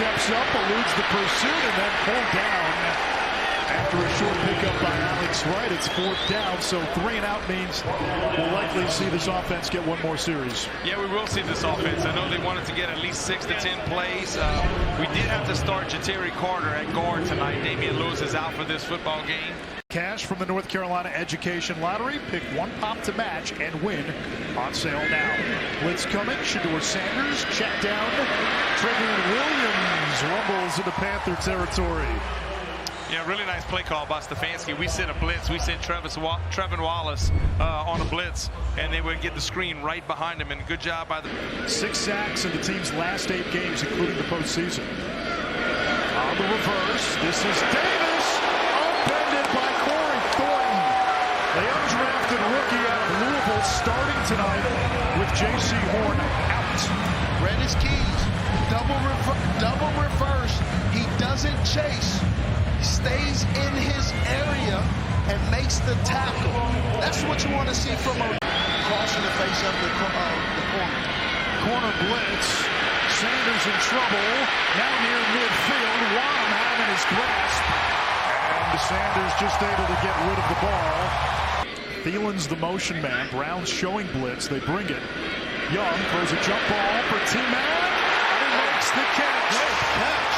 steps up, eludes the pursuit, and then pulled down after a short pickup by Alex Wright. It's 4th down, so 3 and out means we'll likely see this offense get one more series. Yeah, we will see this offense. I know they wanted to get at least 6 to 10 plays. We did have to start Ja'Terry Carter at guard tonight. Damian Lewis is out for this football game. Cash from the North Carolina Education Lottery. Pick 1 pop to match and win on sale now. Blitz coming. Shedeur Sanders. Check down. Trevion Williams rumbles into Panther territory. Yeah, really nice play call by Stefanski. We sent a blitz. We sent Trevin Wallace on a blitz, and they would get the screen right behind him. And good job by the 6 sacks in the team's last 8 games, including the postseason. On the reverse, this is Davis, upended by Corey Thornton. The undrafted rookie out of Louisville starting tonight with J.C. Horn out. Read his keys. Double reverse. He doesn't chase. Stays in his area and makes the tackle. That's what you want to see from a crossing the face of the corner. Corner blitz. Sanders in trouble. Now near midfield. Wham had him in his grasp. And Sanders just able to get rid of the ball. Thielen's the motion man. Brown's showing blitz. They bring it. Young throws a jump ball for T-Man. And he makes the catch. Great catch.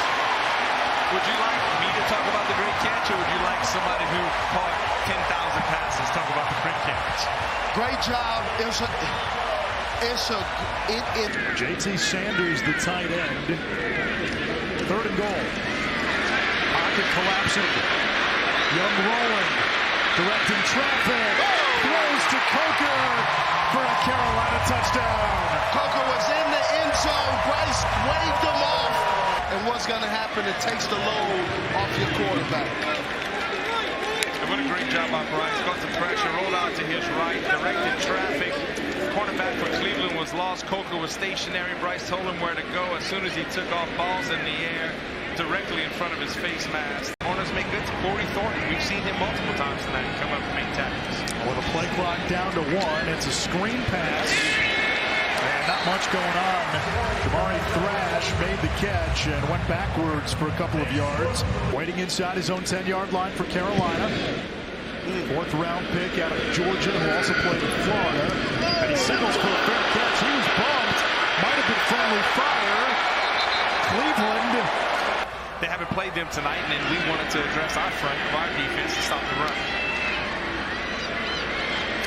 Would you like me to talk about the great catch, or would you like somebody who caught 10,000 passes talk about the great catch? Great job. JT Sanders, the tight end. 3rd and goal. Pocket collapsing. Young rolling. Directing traffic. Throws to Coker for a Carolina touchdown. Coker was in the end zone. Bryce waved him off. And what's going to happen, it takes the load off your quarterback. And what a great job by Bryce. Got some pressure, rolled out to his right, directed traffic. Cornerback for Cleveland was lost. Coker was stationary. Bryce told him where to go as soon as he took off, balls in the air, directly in front of his face mask. Corners make good to Corey Thornton. We've seen him multiple times tonight come up and make tackles. With a play clock down to 1, it's a screen pass. And not much going on. Damari Thrash made the catch and went backwards for a couple of yards. Waiting inside his own 10-yard line for Carolina. 4th round pick out of Georgia, who also played in Florida. And he signals for a fair catch. He was bumped. Might have been friendly fire. Cleveland. They haven't played them tonight, and we wanted to address our front of our defense to stop the run.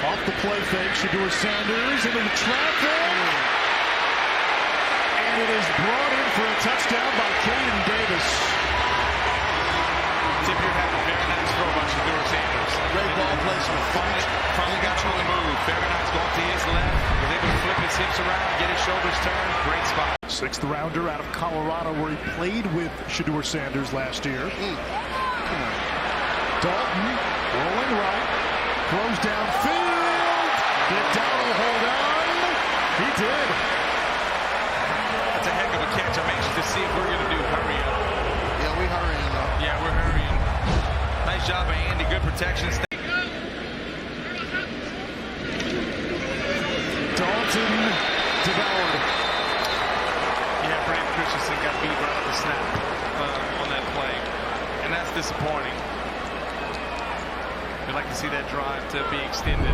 Off the play fake, Shedeur Sanders into the traffic. And it is brought in for a touchdown by Caden Davis. Tip your hat, a very nice throw by Shedeur Sanders. Great ball placement. Finally got him on the move. Very nice going to his left. Was able to flip his hips around, get his shoulders turned. Great spot. 6th rounder out of Colorado, where he played with Shedeur Sanders last year. Dalton rolling right. Throws downfield. Did Dowdle hold on? He did. That's a heck of a catch. I'm anxious to see if we're going to do hurry up. Yeah, we're hurrying up. Yeah, we're hurrying. Nice job by Andy. Good protection. Dalton devoured. Yeah, Brandon Christensen got beat right at the snap on that play. And that's disappointing. We'd like to see that drive to be extended.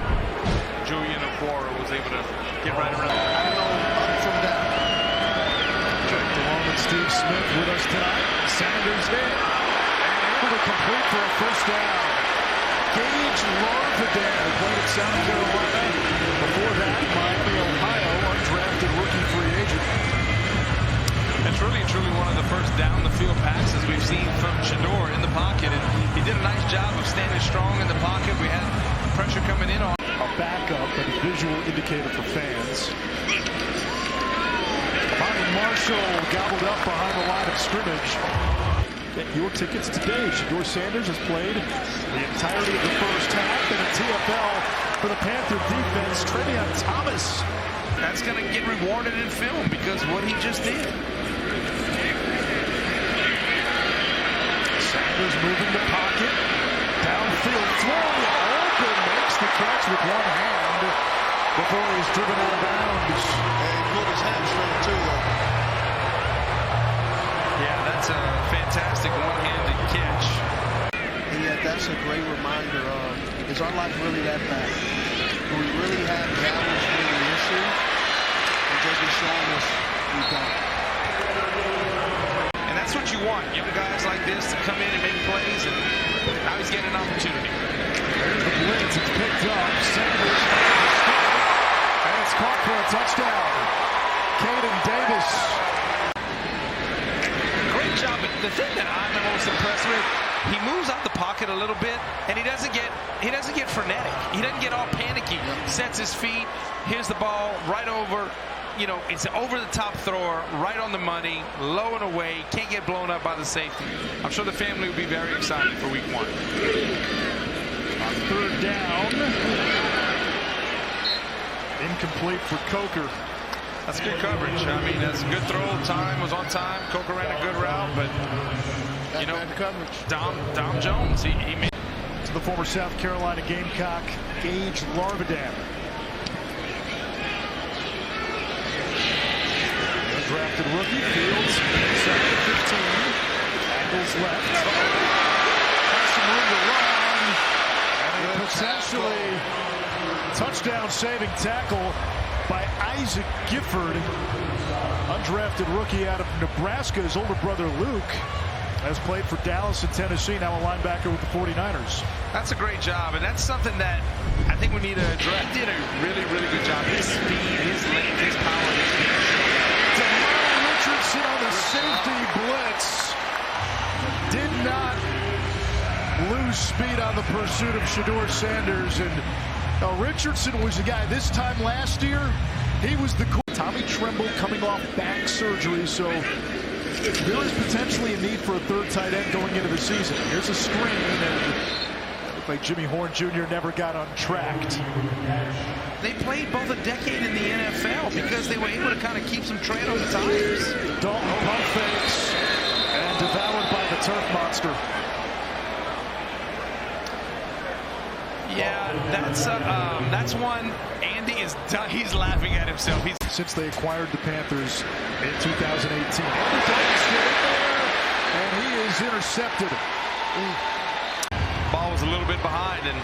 Julian Okwara was able to get right around. I don't know from that. Jack DeLong and Steve Smith with us tonight. Sanders hit and able to complete for a 1st down. Gage Larvadan, who played at South Carolina. Before that, Miami, Ohio, undrafted rookie free agent. That's really and truly one of the first down-the-field passes we've seen from Shedeur in the pocket. And he did a nice job of standing strong in the pocket. We had pressure coming in on a backup and a visual indicator for fans. Bonnie Marshall gobbled up behind the line of scrimmage. Get your tickets today. Shedeur Sanders has played the entirety of the 1st half in a TFL for the Panther defense. Trevion Thomas. That's going to get rewarded in film because what he just did. Sanders moving the pocket. Downfield, throwing it open. Makes the catch with one hand before he's driven out of bounds. And he pulled his hamstring too, though. Yeah, That's a fantastic one-handed catch. Yeah, that's a great reminder of, is our life really that bad? Do we really have values being an issue? And just be showing us we don't. And that's what you want, young guys like this to come in and make plays, and now he's getting an opportunity. There's the blitz, it's picked up, Sanders, and it's caught for a touchdown. Caden Davis. Great job. The thing that I'm the most impressed with, he moves out the pocket a little bit, and he doesn't get frenetic. He doesn't get all panicky. Sets his feet. Here's the ball right over. You know, it's an over-the-top thrower, right on the money, low and away. Can't get blown up by the safety. I'm sure the family will be very excited for Week 1. On third down, incomplete for Coker. That's good coverage. I mean, that's a good throw. Time was on time. Coker ran a good route, but you know, Dom Jones, he made. To the former South Carolina Gamecock, Gage Larvadam. Drafted rookie, Fields inside the 15, angles left. Has some room to run, and a potentially touchdown-saving tackle by Isaac Gifford, undrafted rookie out of Nebraska. His older brother Luke has played for Dallas and Tennessee, now a linebacker with the 49ers. That's a great job, and that's something that I think we need to address. He did a really, really good job. His speed, his length, his power, his speed. Richardson on the safety blitz did not lose speed on the pursuit of Shedeur Sanders, and Richardson was the guy. This time last year, he was the Tommy Tremble coming off back surgery, so there is potentially a need for a third tight end going into the season. Here's a screen, and it looked like Jimmy Horn Jr. never got untracked. They played both a decade in the NFL because they were able to kind of keep some tread on the tires. Dalton pump fakes and devoured by the turf monster. Yeah, that's one. Andy is done. He's laughing at himself. Since they acquired the Panthers in 2018. And he is intercepted. Ball was a little bit behind, and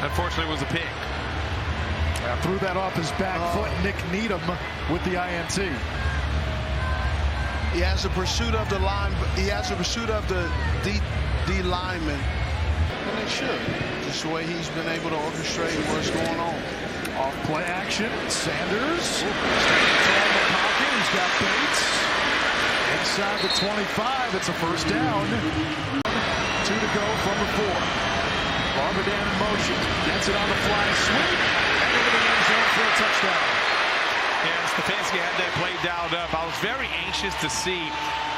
unfortunately it was a pick. Threw that off his back foot. Nick Needham with the INT. He has a pursuit of the line. He has a pursuit of the D lineman. And they should. Just the way he's been able to orchestrate what's going on. Off play action. Sanders. Standing tall in the pocket. He's got Bates. Inside the 25. It's a first down. 2 to go from the 4. Larvadam in motion. Gets it on the fly sweep. And over the end zone for a touchdown. Yeah, Stefanski had that play dialed up. I was very anxious to see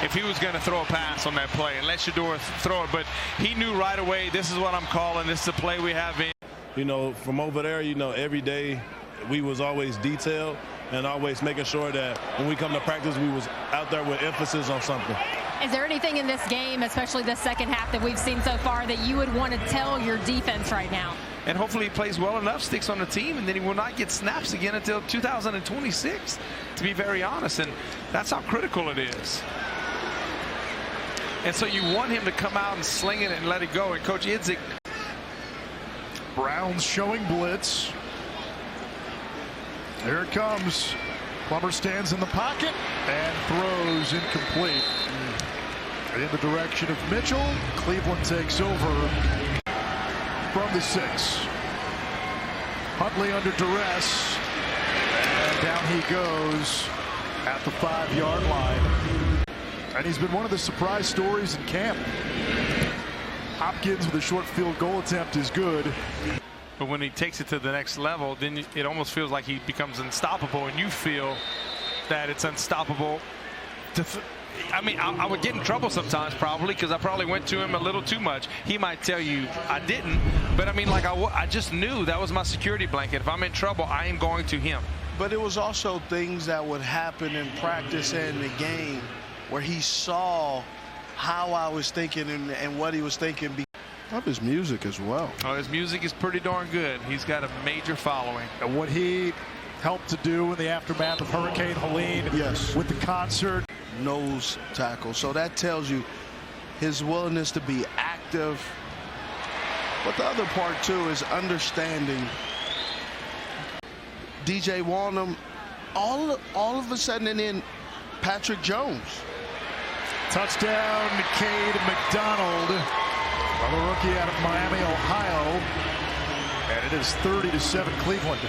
if he was going to throw a pass on that play and let Shedeur throw it, but he knew right away, this is what I'm calling. This is a play we have in. You know, from over there, you know, every day we was always detailed and always making sure that when we come to practice, we was out there with emphasis on something. Is there anything in this game, especially the second half that we've seen so far, that you would want to tell your defense right now? And hopefully he plays well enough, sticks on the team, and then he will not get snaps again until 2026, to be very honest. And that's how critical it is. And so you want him to come out and sling it and let it go. And Coach Idzik. Browns showing blitz. Here it comes. Plummer stands in the pocket and throws incomplete. In the direction of Mitchell. Cleveland takes over from the 6. Huntley under duress. And down he goes at the 5-yard line. And he's been one of the surprise stories in camp. Hopkins with a short field goal attempt is good. But when he takes it to the next level, then it almost feels like he becomes unstoppable, and you feel that it's unstoppable. I mean, I would get in trouble sometimes probably because I probably went to him a little too much. He might tell you I didn't, but I mean, like I just knew that was my security blanket. If I'm in trouble, I am going to him. But it was also things that would happen in practice and in the game where he saw how I was thinking and what he was thinking. Of his music as well. Oh, his music is pretty darn good. He's got a major following. And what he helped to do in the aftermath of Hurricane Helene, yes, with the concert. nose tackle. So that tells you his willingness to be active. But the other part, too, is understanding DJ Walnum all of a sudden, and then Patrick Jones. Touchdown, Cade McDonald, another rookie out of Miami, Ohio. And it is 30-7 Cleveland.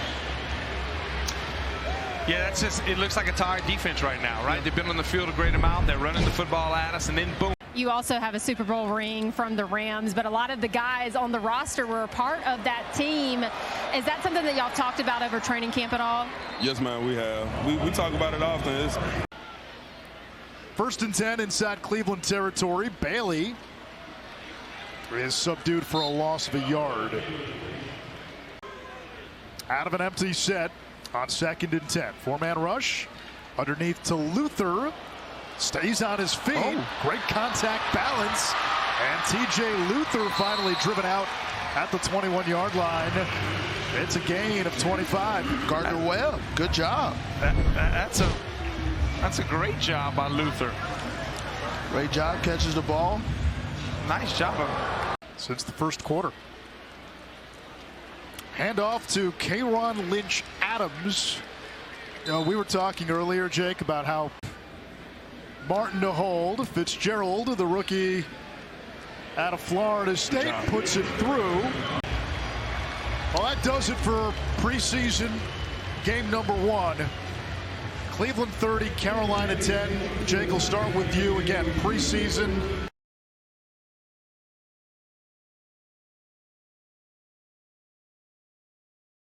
Yeah, that's just, it looks like a tired defense right now, right? They've been on the field a great amount. They're running the football at us, and then boom. You also have a Super Bowl ring from the Rams, but a lot of the guys on the roster were a part of that team. Is that something that y'all talked about over training camp at all? Yes, man, we have. We talk about it often. It's 1st and 10 inside Cleveland territory. Bailey is subdued for a loss of a yard. Out of an empty set on 2nd and 10. 4-man rush underneath to Luther. Stays on his feet. Great contact balance. And TJ Luther finally driven out at the 21-yard line. It's a gain of 25. Gardner Webb, good job. That's a great job by Luther. Great job, catches the ball. Nice job. Since the first quarter. Handoff to K'Ron Lynch Adams. You know, we were talking earlier, Jake, about how Martin to hold. Fitzgerald, the rookie out of Florida State, puts it through. Well, that does it for preseason game number 1. Cleveland 30, Carolina 10. Jake, will start with you again. Preseason